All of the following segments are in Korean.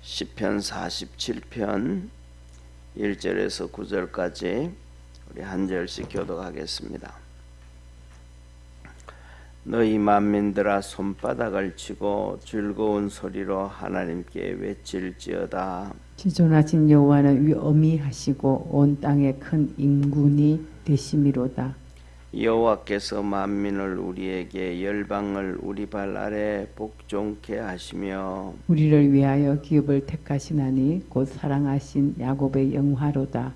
시편 47편 1절에서 9절까지 우리 한 절씩 교독하겠습니다. 너희 만민들아 손바닥을 치고 즐거운 소리로 하나님께 외칠지어다. 지존하신 여호와는 어미하시고 온 땅에 큰 임군이 되심이로다. 여호와께서 만민을 우리에게 열방을 우리 발 아래 복종케 하시며 우리를 위하여 기업을 택하시나니 곧 사랑하신 야곱의 영화로다.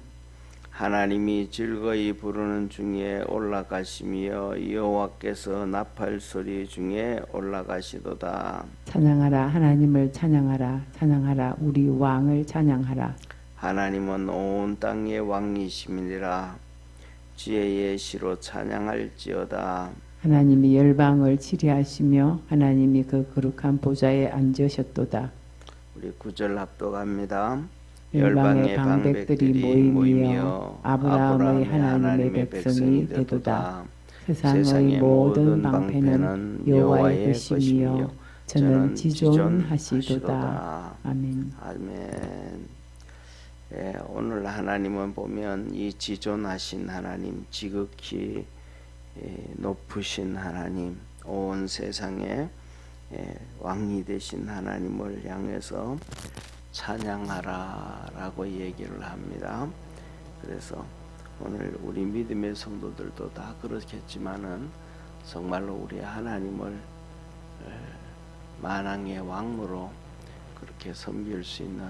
하나님이 즐거이 부르는 중에 올라가시며 여호와께서 나팔 소리 중에 올라가시도다. 찬양하라 하나님을 찬양하라. 찬양하라 우리 왕을 찬양하라. 하나님은 온 땅의 왕이심이니라. 지혜의 시로 찬양할지어다. 하나님이 열방을 치리하시며 하나님이 그 거룩한 보좌에 앉으셨도다. 우리 9절 합독합니다. 열방의 방백들이 모이며 아브라함의 하나님의 백성이 되도다. 세상의 모든 방패는 여호와의 것이며 저는 지존하시도다. 아멘. 아멘. 예, 오늘 하나님은 보면 이 지존하신 하나님, 지극히 높으신 하나님, 온 세상에 왕이 되신 하나님을 향해서 찬양하라 라고 얘기를 합니다. 그래서 오늘 우리 믿음의 성도들도 다 그렇겠지만은 정말로 우리 하나님을 만왕의 왕으로 그렇게 섬길 수 있는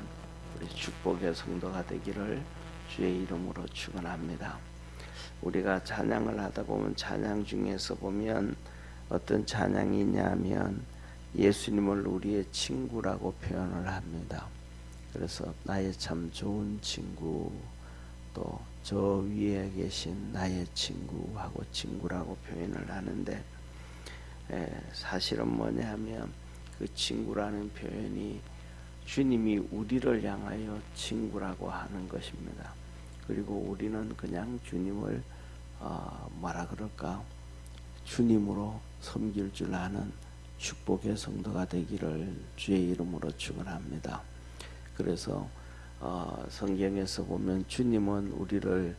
우리 축복의 성도가 되기를 주의 이름으로 축원합니다. 우리가 찬양을 하다 보면 찬양 중에서 보면 어떤 찬양이 있냐면 예수님을 우리의 친구라고 표현을 합니다. 그래서 나의 참 좋은 친구, 또 저 위에 계신 나의 친구하고 친구라고 표현을 하는데 사실은 뭐냐 하면 그 친구라는 표현이 주님이 우리를 향하여 친구라고 하는 것입니다. 그리고 우리는 그냥 주님을 뭐라 그럴까, 주님으로 섬길 줄 아는 축복의 성도가 되기를 주의 이름으로 축원합니다. 그래서 성경에서 보면 주님은 우리를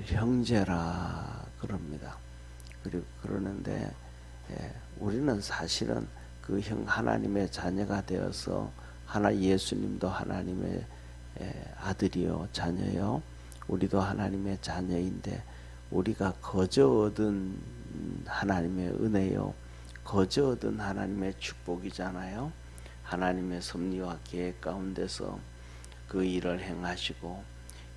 형제라 그럽니다. 그리고 그러는데 우리는 사실은 그 하나님의 자녀가 되어서 예수님도 하나님의 아들이요 자녀요, 우리도 하나님의 자녀인데 우리가 거저 얻은 하나님의 은혜요, 거저 얻은 하나님의 축복이잖아요. 하나님의 섭리와 계획 가운데서 그 일을 행하시고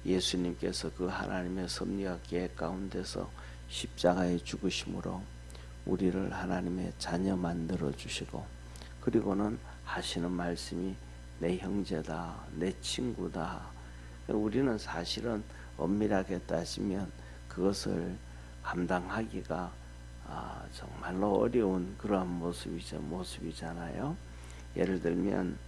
예수님께서 그 하나님의 섭리와 계획 가운데서 십자가에 죽으심으로 우리를 하나님의 자녀 만들어 주시고, 그리고는 하시는 말씀이 내 형제다, 내 친구다. 우리는 사실은 엄밀하게 따지면 그것을 감당하기가 정말로 어려운 그러한 모습이잖아요. 예를 들면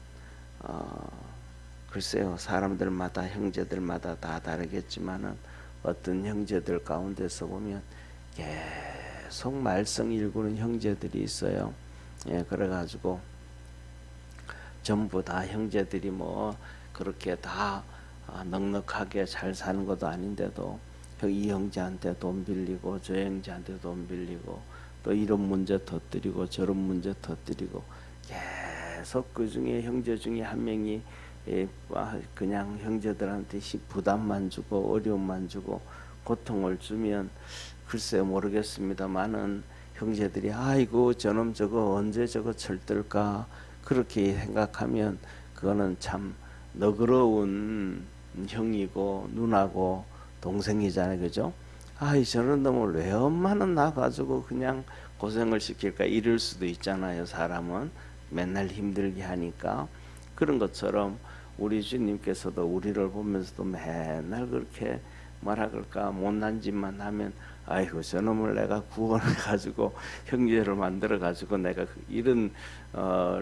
글쎄요, 사람들마다 형제들마다 다 다르겠지만은 어떤 형제들 가운데서 보면 계속 말썽 일구는 형제들이 있어요. 그래가지고 전부 다 형제들이 뭐 그렇게 다 넉넉하게 잘 사는 것도 아닌데도 이 형제한테 돈 빌리고 저 형제한테 돈 빌리고 또 이런 문제 터뜨리고 저런 문제 터뜨리고 계속 그 중에 형제 중에 한 명이 그냥 형제들한테 부담만 주고 어려움만 주고 고통을 주면 글쎄 모르겠습니다만은 형제들이 아이고 저놈 저거 언제 저거 철들까 그렇게 생각하면 그거는 참 너그러운 형이고 누나고 동생이잖아요, 그죠? 아이 저런 놈을 왜 엄마는 나 가지고 그냥 고생을 시킬까 이럴 수도 있잖아요. 사람은 맨날 힘들게 하니까. 그런 것처럼 우리 주님께서도 우리를 보면서도 맨날 그렇게 뭐라 그럴까 못난 짓만 하면 아이고 저놈을 내가 구원해 가지고 형제를 만들어 가지고 내가 이런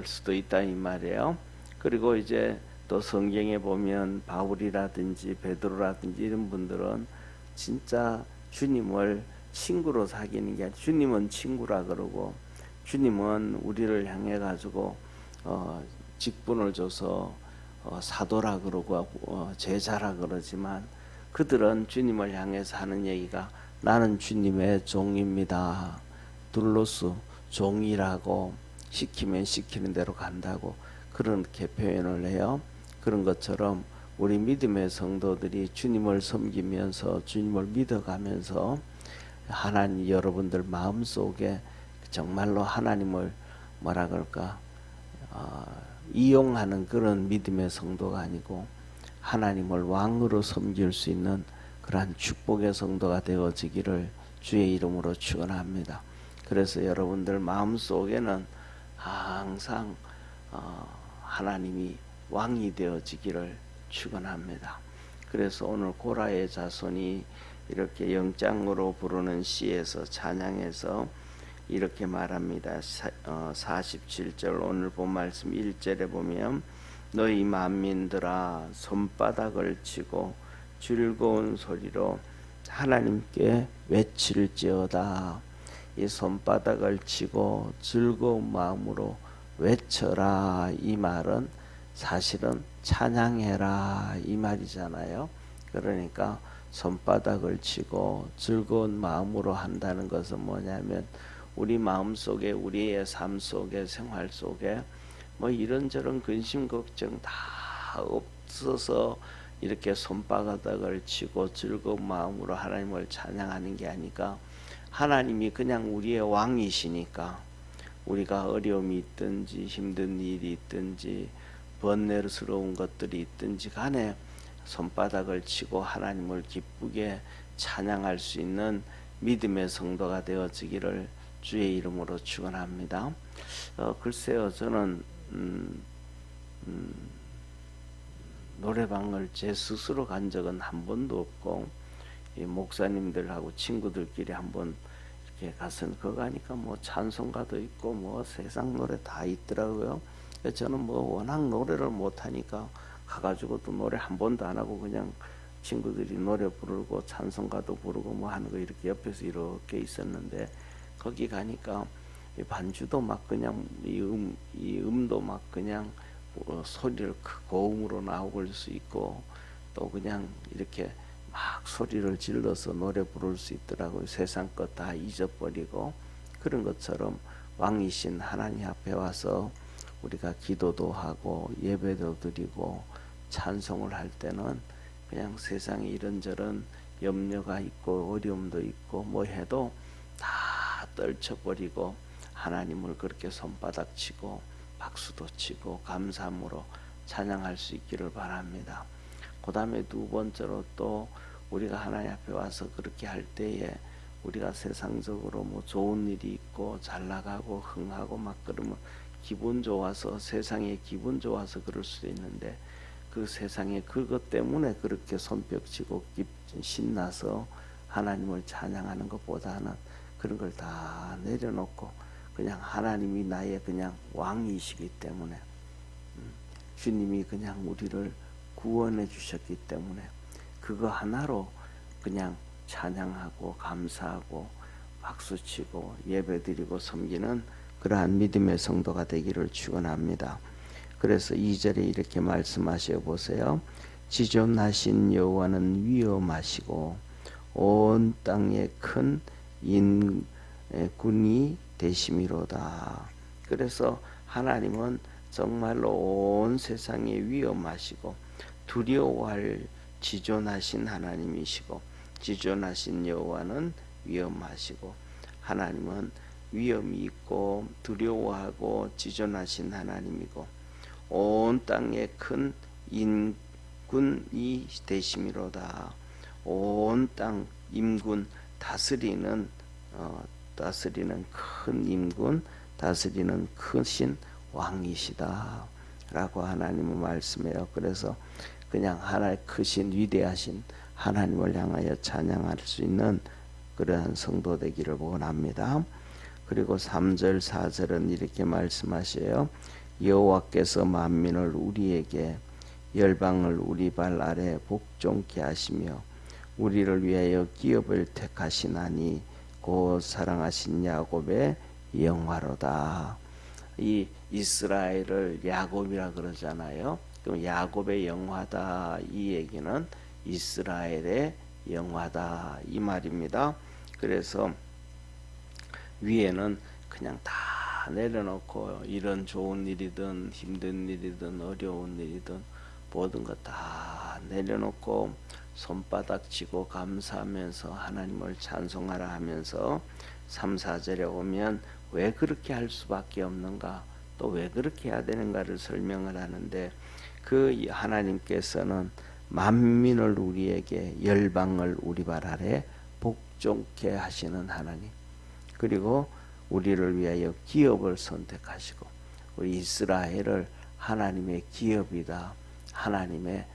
수도 있다 이 말이에요. 그리고 이제 또 성경에 보면 바울이라든지 베드로라든지 이런 분들은 진짜 주님을 친구로 사귀는 게 아니라 주님은 친구라 그러고 주님은 우리를 향해 가지고 직분을 줘서 사도라 그러고 제자라 그러지만 그들은 주님을 향해서 하는 얘기가 나는 주님의 종입니다. 둘로스 종이라고 시키면 시키는 대로 간다고 그렇게 표현을 해요. 그런 것처럼 우리 믿음의 성도들이 주님을 섬기면서 주님을 믿어가면서 하나님 여러분들 마음속에 정말로 하나님을 뭐라 그럴까 이용하는 그런 믿음의 성도가 아니고 하나님을 왕으로 섬길 수 있는 그러한 축복의 성도가 되어지기를 주의 이름으로 축원합니다. 그래서 여러분들 마음속에는 항상 하나님이 왕이 되어지기를 축원합니다. 그래서 오늘 고라의 자손이 이렇게 영장으로 부르는 시에서 찬양에서 이렇게 말합니다. 47절 오늘 본 말씀 1절에 보면 너희 만민들아 손바닥을 치고 즐거운 소리로 하나님께 외칠지어다. 이 손바닥을 치고 즐거운 마음으로 외쳐라. 이 말은 사실은 찬양해라 이 말이잖아요. 그러니까 손바닥을 치고 즐거운 마음으로 한다는 것은 뭐냐면 우리 마음속에 우리의 삶 속에 생활 속에 뭐 이런저런 근심 걱정 다 없어서 이렇게 손바닥을 치고 즐거운 마음으로 하나님을 찬양하는 게 아니라 하나님이 그냥 우리의 왕이시니까 우리가 어려움이 있든지 힘든 일이 있든지 번뇌스러운 것들이 있든지 간에 손바닥을 치고 하나님을 기쁘게 찬양할 수 있는 믿음의 성도가 되어지기를 주의 이름으로 축원합니다. 글쎄요 저는 노래방을 제 스스로 간 적은 한 번도 없고 이 목사님들하고 친구들끼리 한번 이렇게 가서 그거 가니까 뭐 찬송가도 있고 뭐 세상 노래 다 있더라고요. 저는 뭐 워낙 노래를 못하니까 가가지고 또 노래 한 번도 안 하고 그냥 친구들이 노래 부르고 찬송가도 부르고 뭐 하는 거 이렇게 옆에서 이렇게 있었는데 거기 가니까 이 반주도 막 그냥 이 음도 막 그냥 소리를 고음으로 나올 수 있고 또 그냥 이렇게 막 소리를 질러서 노래 부를 수 있더라고요. 세상 것 다 잊어버리고 그런 것처럼 왕이신 하나님 앞에 와서 우리가 기도도 하고 예배도 드리고 찬송을 할 때는 그냥 세상에 이런저런 염려가 있고 어려움도 있고 뭐 해도 다 떨쳐버리고 하나님을 그렇게 손바닥 치고 박수도 치고 감사함으로 찬양할 수 있기를 바랍니다. 그 다음에 두 번째로 또 우리가 하나님 앞에 와서 그렇게 할 때에 우리가 세상적으로 뭐 좋은 일이 있고 잘 나가고 흥하고 막 그러면 기분 좋아서 세상에 기분 좋아서 그럴 수도 있는데 그 세상에 그것 때문에 그렇게 손뼉치고 신나서 하나님을 찬양하는 것보다는 그런 걸 다 내려놓고 그냥 하나님이 나의 그냥 왕이시기 때문에 주님이 그냥 우리를 구원해 주셨기 때문에 그거 하나로 그냥 찬양하고 감사하고 박수치고 예배드리고 섬기는 그러한 믿음의 성도가 되기를 축원합니다. 그래서 2절에 이렇게 말씀하셔 보세요. 지존하신 여호와는 위엄하시고 온 땅에 큰 인군이 되심이로다. 그래서 하나님은 정말로 온 세상에 위엄하시고 두려워할 지존하신 하나님이시고 지존하신 여호와는 위엄하시고 하나님은 위엄이 있고 두려워하고 지존하신 하나님이고 온 땅에 큰 인군이 되심이로다. 온 땅 임군 다스리는 큰 임군 다스리는 크신 왕이시다 라고 하나님은 말씀해요. 그래서 그냥 하나의 크신 위대하신 하나님을 향하여 찬양할 수 있는 그러한 성도 되기를 원합니다. 그리고 3절 4절은 이렇게 말씀하셔요. 여호와께서 만민을 우리에게 열방을 우리 발 아래 복종케 하시며 우리를 위하여 기업을 택하시나니 곧 사랑하신 야곱의 영화로다. 이 이스라엘을 야곱이라 그러잖아요. 그럼 야곱의 영화다 이 얘기는 이스라엘의 영화다 이 말입니다. 그래서 위에는 그냥 다 내려놓고 이런 좋은 일이든 힘든 일이든 어려운 일이든 모든 것 다 내려놓고 손바닥 쥐고 감사하면서 하나님을 찬송하라 하면서 3, 4절에 오면 왜 그렇게 할 수밖에 없는가, 또 왜 그렇게 해야 되는가를 설명을 하는데, 그 하나님께서는 만민을 우리에게, 열방을 우리 발 아래 복종케 하시는 하나님, 그리고 우리를 위하여 기업을 선택하시고 우리 이스라엘을 하나님의 기업이다, 하나님의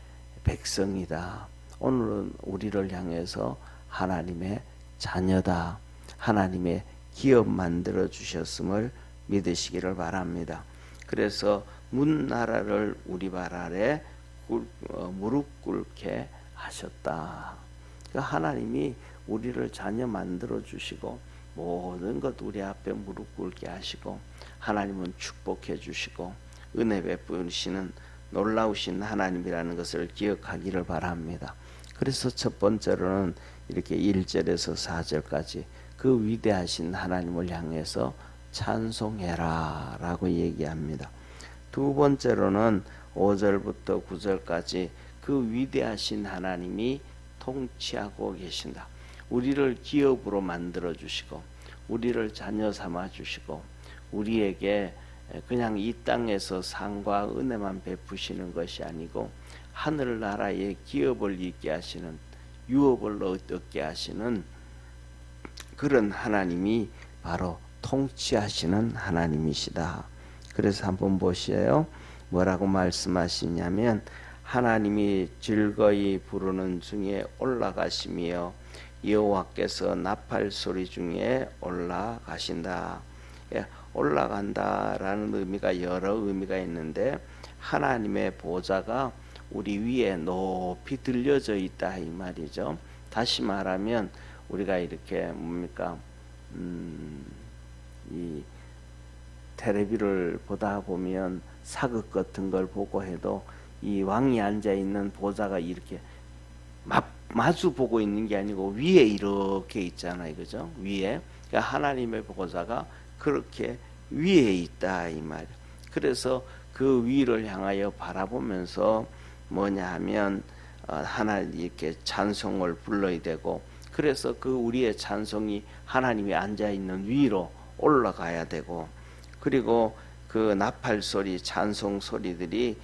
백성이다, 오늘은 우리를 향해서 하나님의 자녀다, 하나님의 기업 만들어 주셨음을 믿으시기를 바랍니다. 그래서 문나라를 우리 발 아래 무릎 꿇게 하셨다. 그러니까 하나님이 우리를 자녀 만들어 주시고 모든 것 우리 앞에 무릎 꿇게 하시고 하나님은 축복해 주시고 은혜 베푸시는 놀라우신 하나님이라는 것을 기억하기를 바랍니다. 그래서 첫 번째로는 이렇게 1절에서 4절까지 그 위대하신 하나님을 향해서 찬송해라 라고 얘기합니다. 두 번째로는 5절부터 9절까지 그 위대하신 하나님이 통치하고 계신다. 우리를 기업으로 만들어 주시고 우리를 자녀 삼아 주시고 우리에게 그냥 이 땅에서 상과 은혜만 베푸시는 것이 아니고 하늘나라의 기업을 있게 하시는, 유업을 얻게 하시는 그런 하나님이 바로 통치하시는 하나님이시다. 그래서 한번 보세요. 뭐라고 말씀하시냐면 하나님이 즐거이 부르는 중에 올라가시며 여호와께서 나팔 소리 중에 올라가신다. 예, 올라간다라는 의미가 여러 의미가 있는데 하나님의 보좌가 우리 위에 높이 들려져 있다 이 말이죠. 다시 말하면 우리가 이렇게 뭡니까 이 텔레비를 보다 보면 사극 같은 걸 보고 해도 이 왕이 앉아 있는 보좌가 이렇게 마주 보고 있는 게 아니고 위에 이렇게 있잖아요, 그죠? 위에. 그러니까 하나님의 보좌가 그렇게 위에 있다 이 말. 그래서 그 위를 향하여 바라보면서 뭐냐 하면 하나 이렇게 찬송을 불러야 되고, 그래서 그 우리의 찬송이 하나님이 앉아 있는 위로 올라가야 되고, 그리고 그 나팔 소리, 찬송 소리들이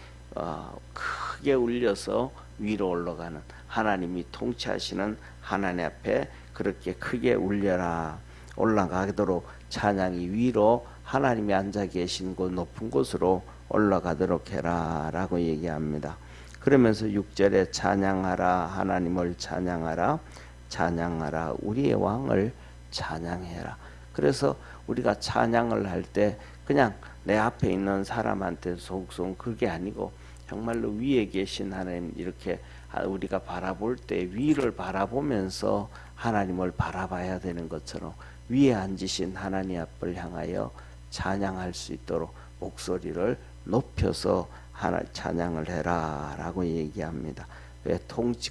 크게 울려서 위로 올라가는, 하나님이 통치하시는 하나님 앞에 그렇게 크게 울려라, 올라가도록 찬양이 위로 하나님이 앉아 계신 곳 높은 곳으로 올라가도록 해라 라고 얘기합니다. 그러면서 6절에 찬양하라, 하나님을 찬양하라, 찬양하라, 우리의 왕을 찬양해라. 그래서 우리가 찬양을 할 때 그냥 내 앞에 있는 사람한테 속송 그게 아니고 정말로 위에 계신 하나님, 이렇게 우리가 바라볼 때 위를 바라보면서 하나님을 바라봐야 되는 것처럼 위에 앉으신 하나님 앞을 향하여 찬양할 수 있도록 목소리를 높여서 찬양을 해라 라고 얘기합니다. 왜?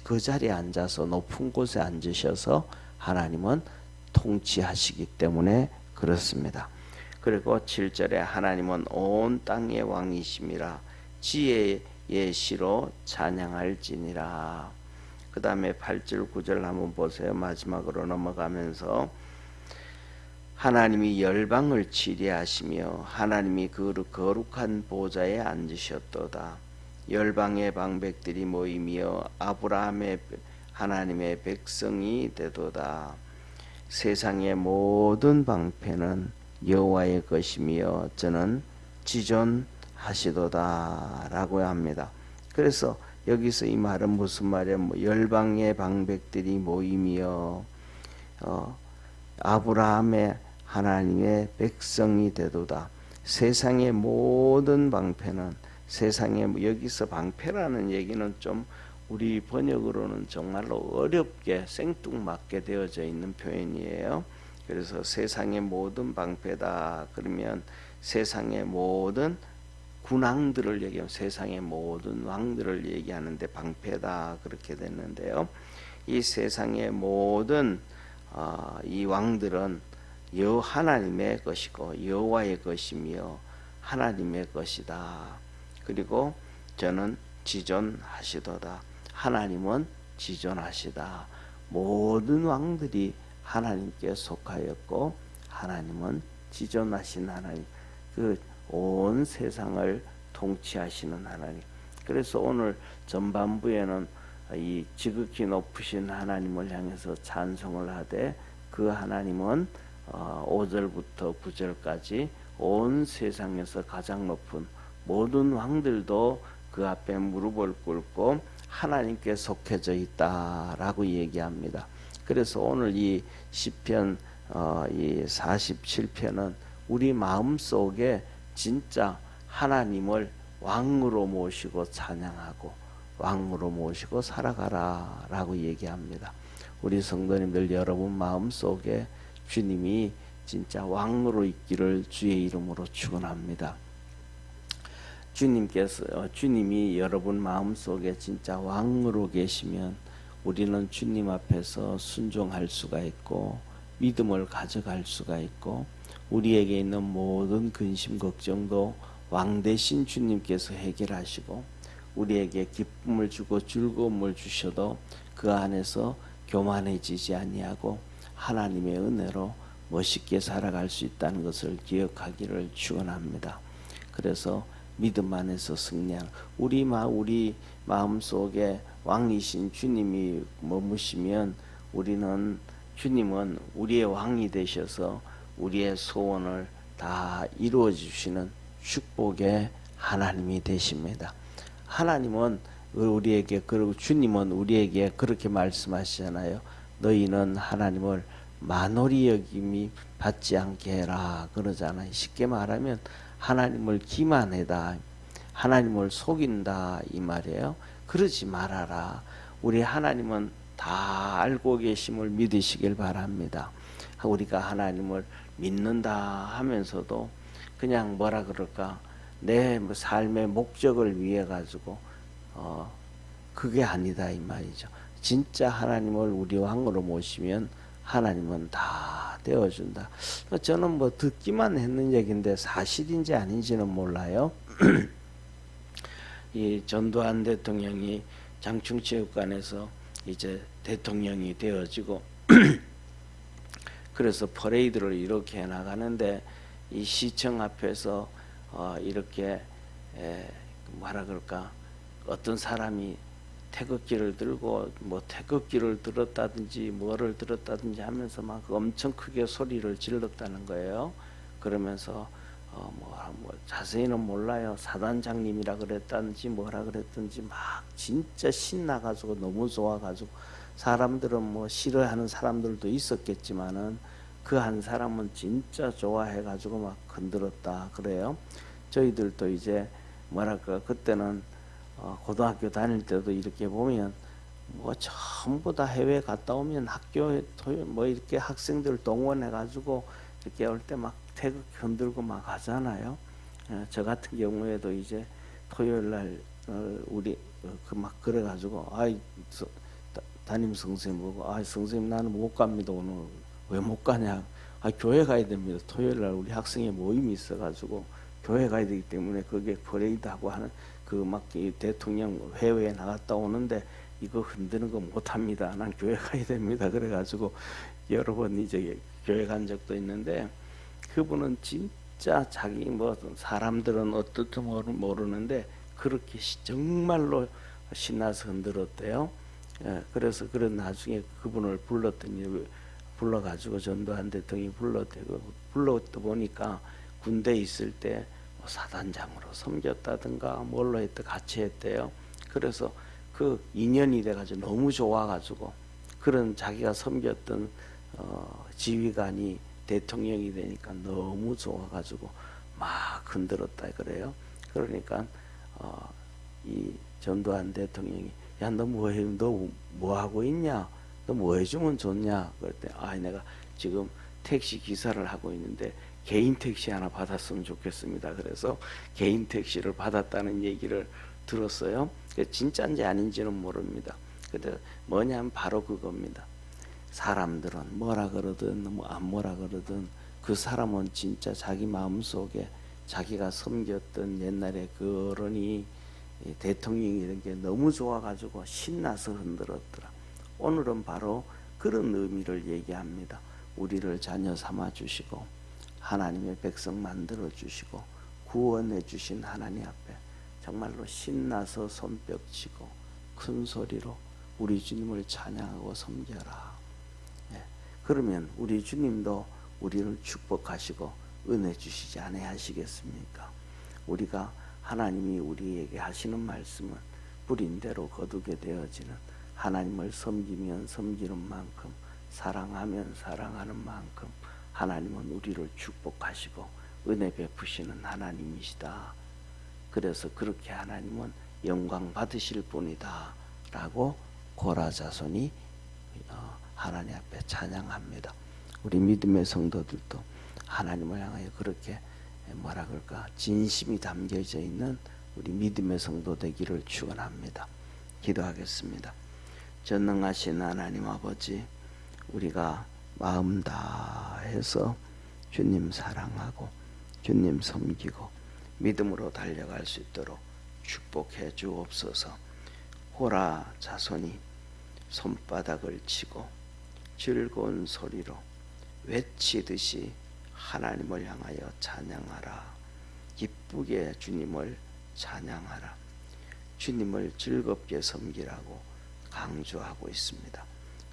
그 자리에 앉아서 높은 곳에 앉으셔서 하나님은 통치하시기 때문에 그렇습니다. 그리고 7절에 하나님은 온 땅의 왕이심이라 지혜의 시로 찬양할지니라. 그 다음에 8절 9절 한번 보세요. 마지막으로 넘어가면서 하나님이 열방을 치리하시며 하나님이 그 거룩한 보좌에 앉으셨도다. 열방의 방백들이 모이며 아브라함의 하나님의 백성이 되도다. 세상의 모든 방패는 여호와의 것이며 저는 지존하시도다 라고 합니다. 그래서 여기서 이 말은 무슨 말이에요? 열방의 방백들이 모이며 아브라함의 하나님의 백성이 되도다. 세상의 모든 방패는, 세상에 여기서 방패라는 얘기는 좀 우리 번역으로는 정말로 어렵게 생뚱맞게 되어져 있는 표현이에요. 그래서 세상의 모든 방패다 그러면 세상의 모든 군왕들을 얘기하면 세상의 모든 왕들을 얘기하는데 방패다 그렇게 됐는데요. 이 세상의 모든 이 왕들은 하나님의 것이고 여호와의 것이며 하나님의 것이다. 그리고 저는 지존하시도다. 하나님은 지존하시다. 모든 왕들이 하나님께 속하였고 하나님은 지존하신 하나님, 그 온 세상을 통치하시는 하나님. 그래서 오늘 전반부에는 이 지극히 높으신 하나님을 향해서 찬송을 하되 그 하나님은 5절부터 9절까지 온 세상에서 가장 높은 모든 왕들도 그 앞에 무릎을 꿇고 하나님께 속해져 있다라고 얘기합니다. 그래서 오늘 이 시편 이 47편은 우리 마음속에 진짜 하나님을 왕으로 모시고 찬양하고 왕으로 모시고 살아가라 라고 얘기합니다. 우리 성도님들 여러분 마음속에 주님이 진짜 왕으로 있기를 주의 이름으로 축원합니다. 주님이 여러분 마음속에 진짜 왕으로 계시면 우리는 주님 앞에서 순종할 수가 있고 믿음을 가져갈 수가 있고 우리에게 있는 모든 근심 걱정도 왕 대신 주님께서 해결하시고 우리에게 기쁨을 주고 즐거움을 주셔도 그 안에서 교만해지지 아니하고 하나님의 은혜로 멋있게 살아갈 수 있다는 것을 기억하기를 축원합니다. 그래서 믿음 안에서 승리하는 우리 마음속에 왕이신 주님이 머무시면 주님은 우리의 왕이 되셔서 우리의 소원을 다 이루어 주시는 축복의 하나님이 되십니다. 하나님은 우리에게 그리고 주님은 우리에게 그렇게 말씀하시잖아요. 너희는 하나님을 만홀히 여김이 받지 않게 해라 그러잖아요. 쉽게 말하면 하나님을 기만해다, 하나님을 속인다 이 말이에요. 그러지 말아라. 우리 하나님은 다 알고 계심을 믿으시길 바랍니다. 우리가 하나님을 믿는다 하면서도 그냥 뭐라 그럴까 내 삶의 목적을 위해 가지고 그게 아니다 이 말이죠. 진짜 하나님을 우리 왕으로 모시면 하나님은 다 되어준다. 저는 뭐 듣기만 했는 얘기인데 사실인지 아닌지는 몰라요. 이 전두환 대통령이 장충체육관에서 이제 대통령이 되어지고 그래서 퍼레이드를 이렇게 해나가는데 이 시청 앞에서 이렇게 뭐라 그럴까 어떤 사람이 태극기를 들고 뭐 태극기를 들었다든지 뭐를 들었다든지 하면서 막 엄청 크게 소리를 질렀다는 거예요. 그러면서 뭐 자세히는 몰라요. 사단장님이라 그랬다든지 뭐라 그랬든지 막 진짜 신나가지고 너무 좋아가지고 사람들은 뭐 싫어하는 사람들도 있었겠지만은 그 한 사람은 진짜 좋아해가지고 막 건드렸다 그래요. 저희들도 이제 뭐랄까 그때는 고등학교 다닐 때도 이렇게 보면 뭐 전부 다 해외 갔다 오면 학교에 뭐 이렇게 학생들 동원해가지고 이렇게 올 때 막 태극 흔들고 막 하잖아요. 저 같은 경우에도 이제 토요일 날 우리 그 막 그래가지고 담임 선생님 보고 선생님 나는 못 갑니다 오늘. 왜 못 가냐? 교회 가야 됩니다. 토요일 날 우리 학생의 모임이 있어가지고 교회 가야 되기 때문에 그게 퍼레이드하고 하는 그 막 대통령 해외에 나갔다 오는데 이거 흔드는 거 못합니다. 난 교회 가야 됩니다. 그래가지고 여러 번 이제 교회 간 적도 있는데 그분은 진짜 자기 뭐 사람들은 어떻든 모르는데 그렇게 정말로 신나서 흔들었대요. 그래서 그런 나중에 그분을 불러가지고 전두환 대통령이 불렀다 보니까 군대에 있을 때 사단장으로 섬겼다든가 뭘로 했다 같이 했대요. 그래서 그 인연이 돼가지고 너무 좋아가지고 그런 자기가 섬겼던 지휘관이 대통령이 되니까 너무 좋아가지고 막 흔들었다 그래요. 그러니까 이 전두환 대통령이 야 너 뭐해? 너 뭐 하고 있냐? 너 뭐 해주면 좋냐? 그럴 때 내가 지금 택시 기사를 하고 있는데 개인 택시 하나 받았으면 좋겠습니다. 그래서 개인 택시를 받았다는 얘기를 들었어요. 진짜인지 아닌지는 모릅니다. 근데 뭐냐면 바로 그겁니다. 사람들은 뭐라 그러든 안 뭐라 그러든 그 사람은 진짜 자기 마음속에 자기가 섬겼던 옛날에 그러니 대통령이 이런 게 너무 좋아가지고 신나서 흔들었더라. 오늘은 바로 그런 의미를 얘기합니다. 우리를 자녀 삼아 주시고 하나님의 백성 만들어 주시고 구원해 주신 하나님 앞에 정말로 신나서 손뼉치고 큰 소리로 우리 주님을 찬양하고 섬겨라. 그러면 우리 주님도 우리를 축복하시고 은혜 주시지 아니하시겠습니까? 우리가 하나님이 우리에게 하시는 말씀은 뿌린 대로 거두게 되어지는 하나님을 섬기면 섬기는 만큼 사랑하면 사랑하는 만큼 하나님은 우리를 축복하시고 은혜 베푸시는 하나님이시다. 그래서 그렇게 하나님은 영광 받으실 분이다 라고 고라 자손이 하나님 앞에 찬양합니다. 우리 믿음의 성도들도 하나님을 향하여 그렇게 뭐라 그럴까 진심이 담겨져 있는 우리 믿음의 성도 되기를 축원합니다. 기도하겠습니다. 전능하신 하나님 아버지, 우리가 마음 다해서 주님 사랑하고 주님 섬기고 믿음으로 달려갈 수 있도록 축복해 주옵소서. 호라 자손이 손바닥을 치고 즐거운 소리로 외치듯이 하나님을 향하여 찬양하라. 기쁘게 주님을 찬양하라. 주님을 즐겁게 섬기라고 강조하고 있습니다.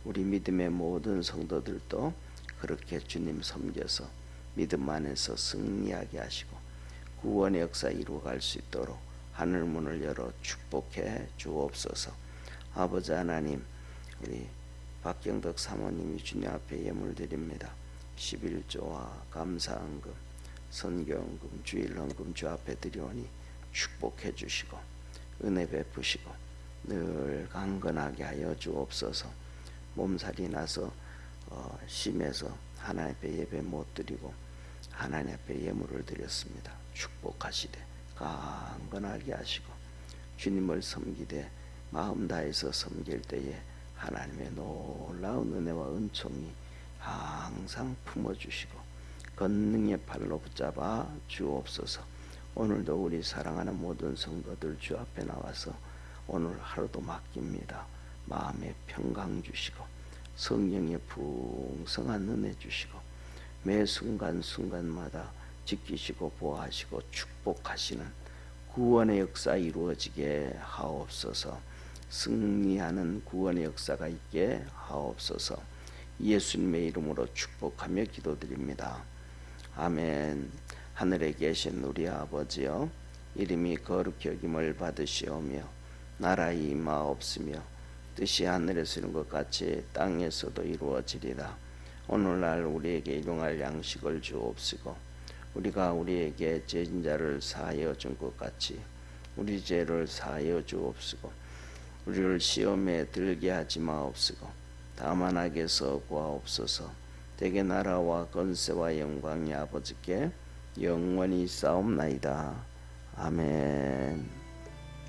우리 믿음의 모든 성도들도 그렇게 주님 섬겨서 믿음 안에서 승리하게 하시고 구원의 역사 이루어갈 수 있도록 하늘 문을 열어 축복해 주옵소서. 아버지 하나님, 우리 박경덕 사모님이 주님 앞에 예물 드립니다. 11조와 감사헌금, 선교헌금, 주일헌금 주 앞에 드리오니 축복해 주시고 은혜 베푸시고 늘 강건하게 하여 주옵소서. 몸살이 나서 심해서 하나님 앞에 예배 못 드리고 하나님 앞에 예물을 드렸습니다. 축복하시되 강건하게 하시고 주님을 섬기되 마음 다해서 섬길 때에 하나님의 놀라운 은혜와 은총이 항상 품어주시고 권능의 팔로 붙잡아 주옵소서. 오늘도 우리 사랑하는 모든 성도들 주 앞에 나와서 오늘 하루도 맡깁니다. 마음에 평강 주시고 성령의 풍성한 은혜 주시고 매 순간순간마다 지키시고 보호하시고 축복하시는 구원의 역사 이루어지게 하옵소서. 승리하는 구원의 역사가 있게 하옵소서. 예수님의 이름으로 축복하며 기도드립니다. 아멘. 하늘에 계신 우리 아버지여, 이름이 거룩히 여김을 받으시오며 나라의 임하옵시며 뜻이 하늘에서 이룬 것 같이 땅에서도 이루어지리라. 오늘날 우리에게 일용할 양식을 주옵시고 우리가 우리에게 죄진 자를 사하여 준 것 같이 우리 죄를 사하여 주옵시고 우리를 시험에 들게 하지 마옵시고 다만 악에서 구하옵소서. 대개 나라와 권세와 영광이 아버지께 영원히 싸움나이다. 아멘.